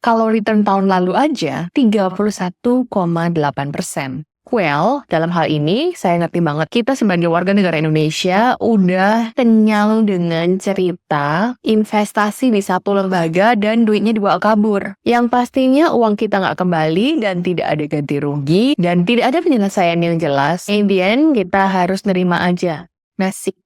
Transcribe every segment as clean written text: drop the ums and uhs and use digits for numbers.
Kalau return tahun lalu aja 31,8%. Well, dalam hal ini saya ngerti banget kita sebagai warga negara Indonesia udah kenyang dengan cerita investasi di satu lembaga dan duitnya dibawa kabur. Yang pastinya uang kita nggak kembali dan tidak ada ganti rugi dan tidak ada penyelesaian yang jelas. In the end, kita harus nerima aja. Nasib.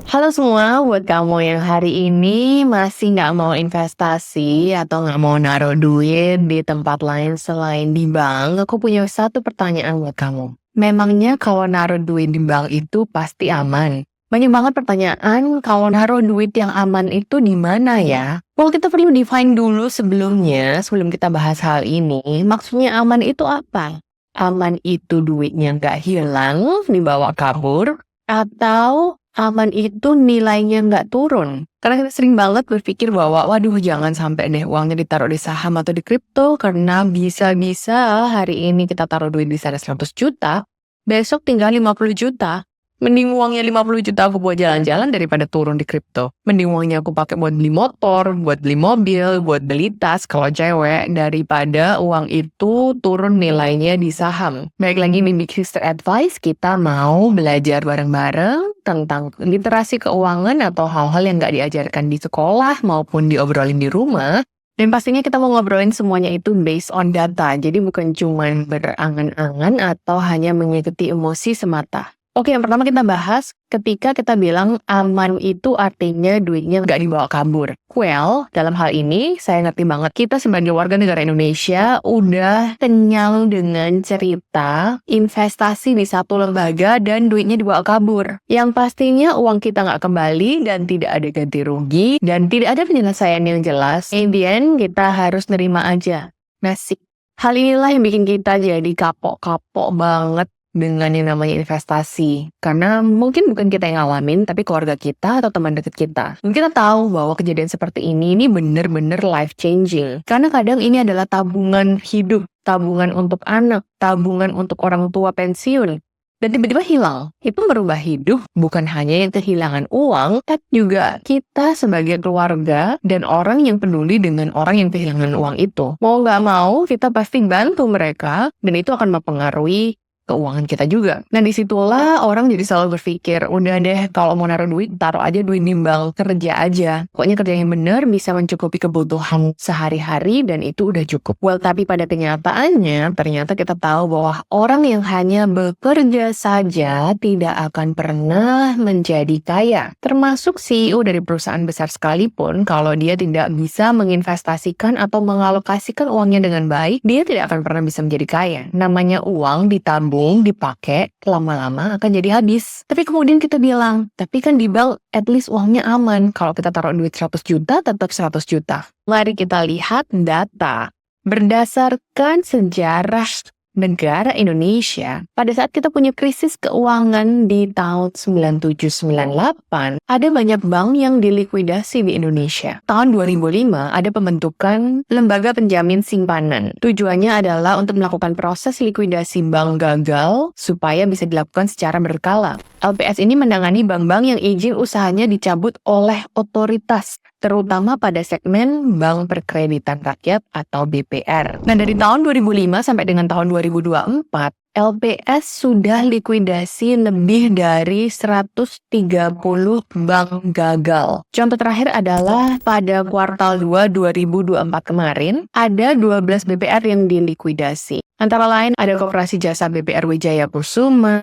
Halo semua, buat kamu yang hari ini masih nggak mau investasi atau nggak mau naruh duit di tempat lain selain di bank, aku punya satu pertanyaan buat kamu. Memangnya kalau naruh duit di bank itu pasti aman? Banyak banget pertanyaan, kalau naruh duit yang aman itu di mana ya? Well, kita perlu define dulu sebelumnya, sebelum kita bahas hal ini, maksudnya aman itu apa? Aman itu duitnya nggak hilang, dibawa kabur, atau aman itu nilainya nggak turun. Karena kita sering banget berpikir bahwa, waduh jangan sampai deh uangnya ditaruh di saham atau di kripto, karena bisa-bisa hari ini kita taruh duit di sana 100 juta, besok tinggal 50 juta. Mending uangnya 50 juta aku buat jalan-jalan daripada turun di kripto. Mending uangnya aku pakai buat beli motor, buat beli mobil, buat beli tas kalau cewek, daripada uang itu turun nilainya di saham. Baik lagi di Big Sister Advice, kita mau belajar bareng-bareng tentang literasi keuangan atau hal-hal yang nggak diajarkan di sekolah maupun diobrolin di rumah. Dan pastinya kita mau ngobrolin semuanya itu based on data, jadi bukan cuma berangan-angan atau hanya mengikuti emosi semata. Oke, yang pertama kita bahas ketika kita bilang aman itu artinya duitnya nggak dibawa kabur. Well, dalam hal ini saya ngerti banget kita sebagai warga negara Indonesia udah kenyang dengan cerita investasi di satu lembaga dan duitnya dibawa kabur. Yang pastinya uang kita nggak kembali dan tidak ada ganti rugi dan tidak ada penyelesaian yang jelas. In the end, kita harus nerima aja. Nasib. Hal inilah yang bikin kita jadi kapok-kapok banget dengan yang namanya investasi. Karena mungkin bukan kita yang ngalamin, tapi keluarga kita atau teman dekat kita. Dan kita tahu bahwa kejadian seperti ini bener-bener life changing. Karena kadang ini adalah tabungan hidup, tabungan untuk anak, tabungan untuk orang tua pensiun. Dan tiba-tiba hilang. Itu merubah hidup, bukan hanya yang kehilangan uang, tapi juga kita sebagai keluarga dan orang yang peduli dengan orang yang kehilangan uang itu. Mau nggak mau, kita pasti bantu mereka, dan itu akan mempengaruhi keuangan kita juga. Nah disitulah orang jadi selalu berpikir, udah deh kalau mau naruh duit, taruh aja duit di bank, kerja aja. Pokoknya kerja yang benar bisa mencukupi kebutuhan sehari-hari dan itu udah cukup. Well, tapi pada kenyataannya, ternyata kita tahu bahwa orang yang hanya bekerja saja tidak akan pernah menjadi kaya. Termasuk CEO dari perusahaan besar sekalipun, kalau dia tidak bisa menginvestasikan atau mengalokasikan uangnya dengan baik, dia tidak akan pernah bisa menjadi kaya. Namanya uang ditabung, dipakai, lama-lama akan jadi habis. Tapi kemudian kita bilang, tapi kan di bank at least uangnya aman. Kalau kita taruh duit 100 juta, tetap 100 juta. Mari kita lihat data. Berdasarkan sejarah negara Indonesia, pada saat kita punya krisis keuangan di tahun 97-98, ada banyak bank yang dilikuidasi di Indonesia. Tahun 2005, ada pembentukan lembaga penjamin simpanan. Tujuannya adalah untuk melakukan proses likuidasi bank gagal supaya bisa dilakukan secara berkala. LPS ini menangani bank-bank yang izin usahanya dicabut oleh otoritas, terutama pada segmen Bank Perkreditan Rakyat atau BPR. Nah, dari tahun 2005 sampai dengan tahun 2024, LPS sudah likuidasi lebih dari 130 bank gagal. Contoh terakhir adalah pada kuartal 2 2024 kemarin, ada 12 BPR yang dilikuidasi. Antara lain ada Koperasi Jasa BPR Wijaya Kusuma,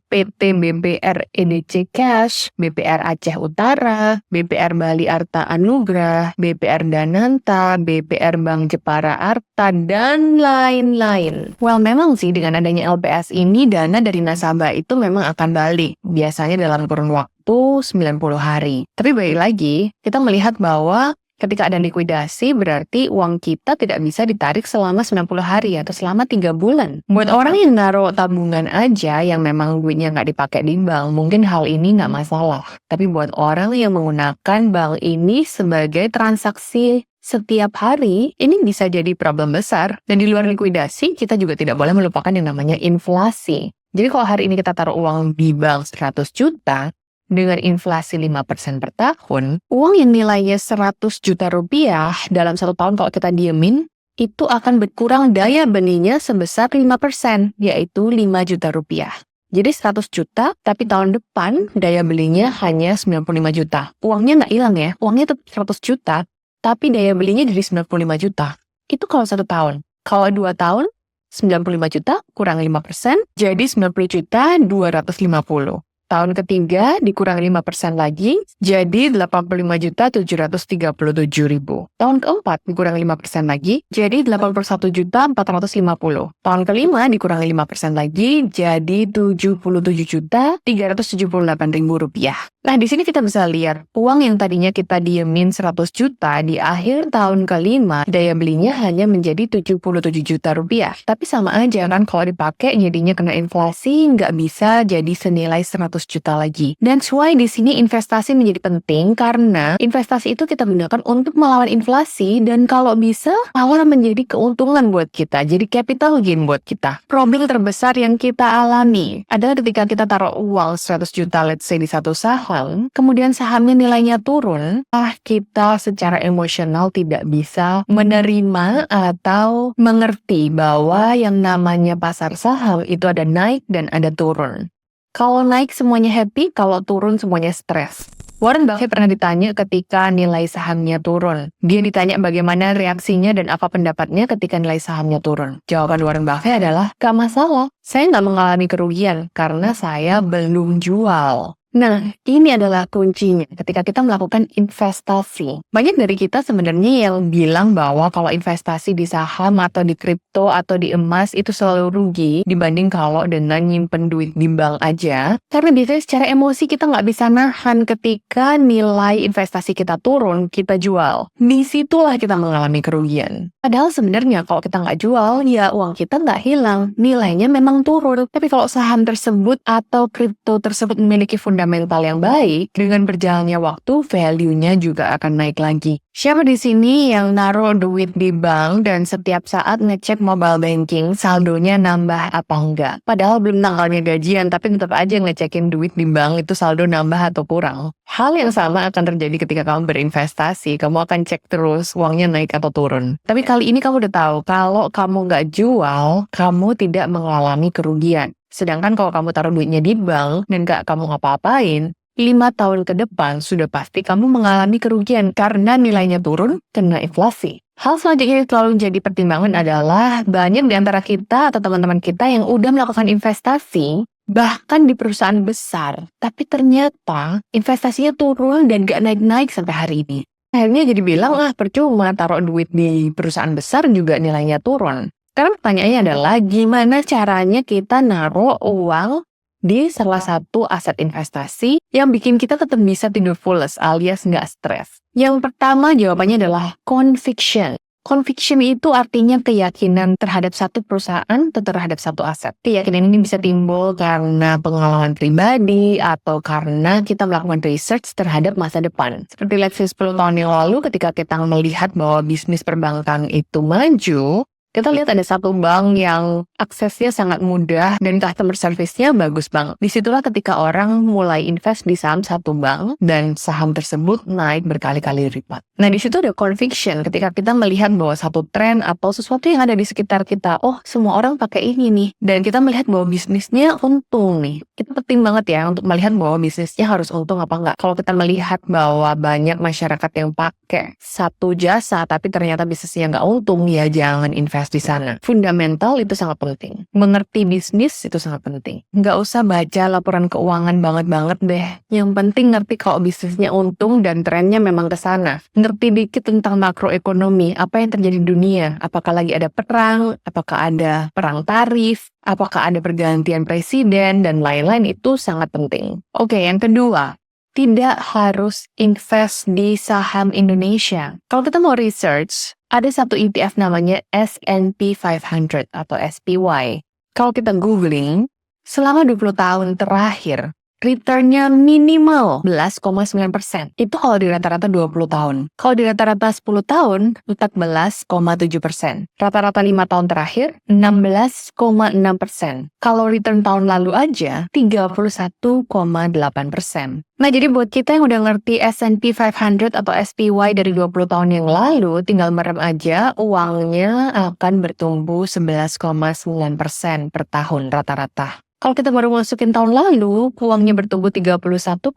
PT BPR EDC Cash, BPR Aceh Utara, BPR Bali Arta Anugrah, BPR Dananta, BPR Bank Jepara Arta, dan lain-lain. Well, memang sih dengan adanya LPS ini, dana dari nasabah itu memang akan balik. Biasanya dalam kurun waktu 90 hari. Tapi balik lagi, kita melihat bahwa ketika ada likuidasi, berarti uang kita tidak bisa ditarik selama 90 hari atau selama 3 bulan. Buat orang yang naruh tabungan aja, yang memang duitnya nggak dipakai di bank, mungkin hal ini nggak masalah. Tapi buat orang yang menggunakan bank ini sebagai transaksi setiap hari, ini bisa jadi problem besar. Dan di luar likuidasi, kita juga tidak boleh melupakan yang namanya inflasi. Jadi kalau hari ini kita taruh uang di bank 100 juta, dengan inflasi 5% per tahun, uang yang nilainya 100 juta rupiah dalam 1 tahun kalau kita diemin, itu akan berkurang daya belinya sebesar 5%, yaitu 5 juta rupiah. Jadi 100 juta, tapi tahun depan daya belinya hanya 95 juta. Uangnya nggak hilang ya, uangnya tetap 100 juta, tapi daya belinya jadi 95 juta. Itu kalau 1 tahun. Kalau 2 tahun, 95 juta kurang 5%, jadi 90 juta 250. Tahun ketiga dikurang 5% lagi, jadi 85 juta 737 ribu. Tahun keempat dikurang 5% lagi, jadi 81 juta 450. Tahun kelima dikurang 5% lagi, jadi 77 juta 378 ribu rupiah. Nah, di sini kita bisa lihat, uang yang tadinya kita diemin 100 juta, di akhir tahun kelima, daya belinya hanya menjadi 77 juta rupiah. Tapi sama aja kan, kalau dipakai jadinya kena inflasi, nggak bisa jadi senilai 100 juta lagi. Dan why di sini investasi menjadi penting, karena investasi itu kita gunakan untuk melawan inflasi, dan kalau bisa, malah menjadi keuntungan buat kita, jadi capital gain buat kita. Problem terbesar yang kita alami adalah ketika kita taruh uang 100 juta, let's say di satu saham, kemudian sahamnya nilainya turun, kita secara emosional tidak bisa menerima atau mengerti bahwa yang namanya pasar saham itu ada naik dan ada turun. Kalau naik semuanya happy, kalau turun semuanya stres. Warren Buffett pernah ditanya ketika nilai sahamnya turun. Dia ditanya bagaimana reaksinya dan apa pendapatnya ketika nilai sahamnya turun. Jawaban Warren Buffett adalah, gak masalah, saya nggak mengalami kerugian karena saya belum jual. Nah, ini adalah kuncinya ketika kita melakukan investasi. Banyak dari kita sebenarnya yang bilang bahwa kalau investasi di saham atau di kripto atau di emas itu selalu rugi dibanding kalau dengan nyimpen duit di bank aja. Karena biasanya secara emosi kita nggak bisa nahan ketika nilai investasi kita turun, kita jual. Disitulah kita mengalami kerugian. Padahal sebenarnya kalau kita nggak jual, ya uang kita nggak hilang. Nilainya memang turun. Tapi kalau saham tersebut atau kripto tersebut memiliki fundamental yang baik, dengan berjalannya waktu, value-nya juga akan naik lagi. Siapa di sini yang naruh duit di bank dan setiap saat ngecek mobile banking, saldonya nambah apa enggak? Padahal belum tanggalnya gajian, tapi tetap aja ngecekin duit di bank itu saldo nambah atau kurang. Hal yang sama akan terjadi ketika kamu berinvestasi. Kamu akan cek terus uangnya naik atau turun. Tapi kali ini kamu udah tahu, kalau kamu nggak jual, kamu tidak mengalami kerugian. Sedangkan kalau kamu taruh duitnya di bank dan nggak kamu ngapa-ngapain, 5 tahun ke depan sudah pasti kamu mengalami kerugian karena nilainya turun kena inflasi. Hal selanjutnya yang selalu jadi pertimbangan adalah banyak di antara kita atau teman-teman kita yang udah melakukan investasi bahkan di perusahaan besar, tapi ternyata investasinya turun dan gak naik-naik sampai hari ini. Akhirnya jadi bilang, percuma taruh duit di perusahaan besar juga nilainya turun. Sekarang pertanyaannya adalah gimana caranya kita naruh uang di salah satu aset investasi yang bikin kita tetap bisa tidur pules alias nggak stres. Yang pertama jawabannya adalah conviction. Conviction itu artinya keyakinan terhadap satu perusahaan atau terhadap satu aset. Keyakinan ini bisa timbul karena pengalaman pribadi atau karena kita melakukan research terhadap masa depan. Seperti let's say 10 tahun yang lalu ketika kita melihat bahwa bisnis perbankan itu maju, kita lihat ada satu bank yang aksesnya sangat mudah dan customer service-nya bagus banget. Disitulah ketika orang mulai invest di saham satu bank dan saham tersebut naik berkali-kali lipat. Nah, di situ ada conviction ketika kita melihat bahwa satu tren atau sesuatu yang ada di sekitar kita, semua orang pakai ini nih. Dan kita melihat bahwa bisnisnya untung nih. Kita penting banget ya untuk melihat bahwa bisnisnya harus untung apa enggak. Kalau kita melihat bahwa banyak masyarakat yang pakai satu jasa tapi ternyata bisnisnya nggak untung, ya jangan invest di sana. Fundamental itu sangat penting. Mengerti bisnis itu sangat penting. Nggak usah baca laporan keuangan banget-banget deh. Yang penting ngerti kalau bisnisnya untung dan trennya memang ke sana. Ngerti dikit tentang makroekonomi, apa yang terjadi di dunia. Apakah lagi ada perang, apakah ada perang tarif, apakah ada pergantian presiden, dan lain-lain itu sangat penting. Oke, yang kedua, tidak harus invest di saham Indonesia. Kalau kita mau research, ada satu ETF namanya S&P 500 atau SPY. Kalau kita googling, selama 20 tahun terakhir, returnnya minimal 11,9%. Itu kalau di rata-rata 20 tahun. Kalau di rata-rata 10 tahun, 14,7%. Rata-rata 5 tahun terakhir, 16,6%. Kalau return tahun lalu aja, 31,8%. Nah, jadi buat kita yang udah ngerti S&P 500 atau SPY dari 20 tahun yang lalu, tinggal merem aja, uangnya akan bertumbuh 11,9% per tahun rata-rata. Kalau kita baru masukin tahun lalu, uangnya bertumbuh 31,8%.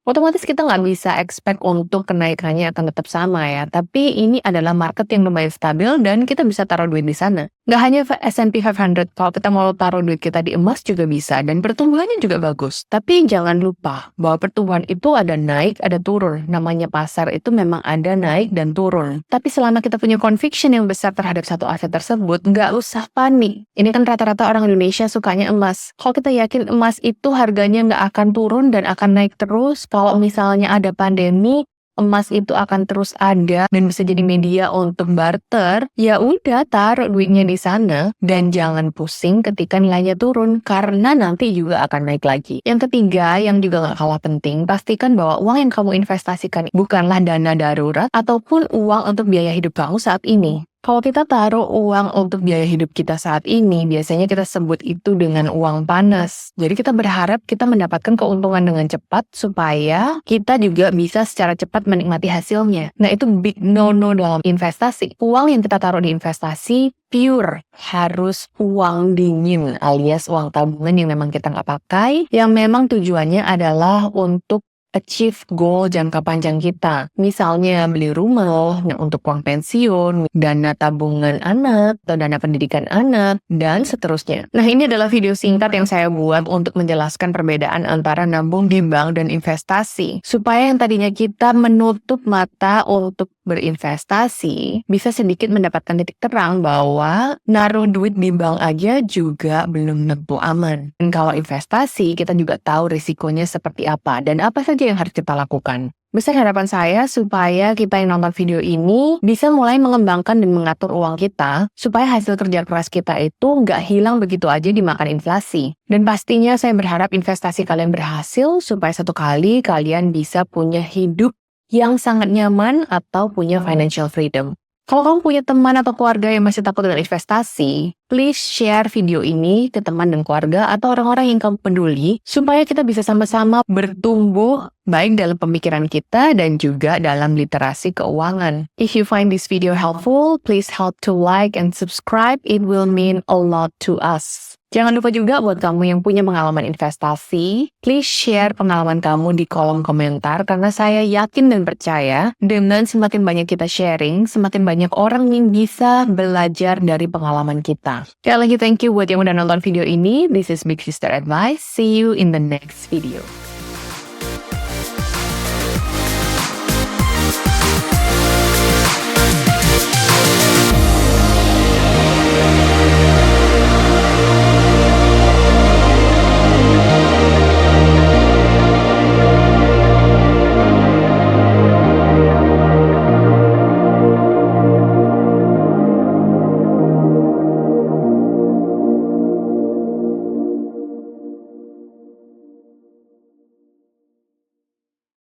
Otomatis kita nggak bisa expect untuk kenaikannya akan tetap sama ya. Tapi ini adalah market yang lumayan stabil dan kita bisa taruh duit di sana. Nggak hanya S&P 500, kalau kita mau taruh duit kita di emas juga bisa. Dan pertumbuhannya juga bagus. Tapi jangan lupa bahwa pertumbuhan itu ada naik, ada turun. Namanya pasar itu memang ada naik dan turun. Tapi selama kita punya conviction yang besar terhadap satu aset tersebut, nggak usah panik. Ini kan rata-rata orang Indonesia sukanya emas. Kalau kita yakin emas itu harganya nggak akan turun dan akan naik terus, kalau misalnya ada pandemi, emas itu akan terus ada dan bisa jadi media untuk barter, ya udah taruh duitnya di sana dan jangan pusing ketika nilainya turun karena nanti juga akan naik lagi. Yang ketiga, yang juga nggak kalah penting, pastikan bahwa uang yang kamu investasikan bukanlah dana darurat ataupun uang untuk biaya hidup kamu saat ini. Kalau kita taruh uang untuk biaya hidup kita saat ini, biasanya kita sebut itu dengan uang panas. Jadi kita berharap kita mendapatkan keuntungan dengan cepat supaya kita juga bisa secara cepat menikmati hasilnya. Nah, itu big no-no dalam investasi. Uang yang kita taruh di investasi pure harus uang dingin alias uang tabungan yang memang kita nggak pakai, yang memang tujuannya adalah untuk achieve goal jangka panjang kita. Misalnya beli rumah, untuk uang pensiun, dana tabungan anak, atau dana pendidikan anak, dan seterusnya. Nah, ini adalah video singkat yang saya buat untuk menjelaskan perbedaan antara nabung di bank dan investasi. Supaya yang tadinya kita menutup mata untuk berinvestasi, bisa sedikit mendapatkan titik terang bahwa naruh duit di bank aja juga belum tentu aman. Dan kalau investasi, kita juga tahu risikonya seperti apa dan apa saja yang harus kita lakukan. Besar harapan saya supaya kita yang nonton video ini bisa mulai mengembangkan dan mengatur uang kita supaya hasil kerja keras kita itu nggak hilang begitu aja dimakan inflasi. Dan pastinya saya berharap investasi kalian berhasil supaya satu kali kalian bisa punya hidup yang sangat nyaman atau punya financial freedom. Kalau kamu punya teman atau keluarga yang masih takut dengan investasi, please share video ini ke teman dan keluarga atau orang-orang yang kamu peduli supaya kita bisa sama-sama bertumbuh baik dalam pemikiran kita dan juga dalam literasi keuangan. If you find this video helpful, please help to like and subscribe. It will mean a lot to us. Jangan lupa juga buat kamu yang punya pengalaman investasi, please share pengalaman kamu di kolom komentar karena saya yakin dan percaya dengan semakin banyak kita sharing, semakin banyak orang yang bisa belajar dari pengalaman kita. Sekali lagi thank you buat yang udah nonton video ini. This is Big Sister Advice. See you in the next video.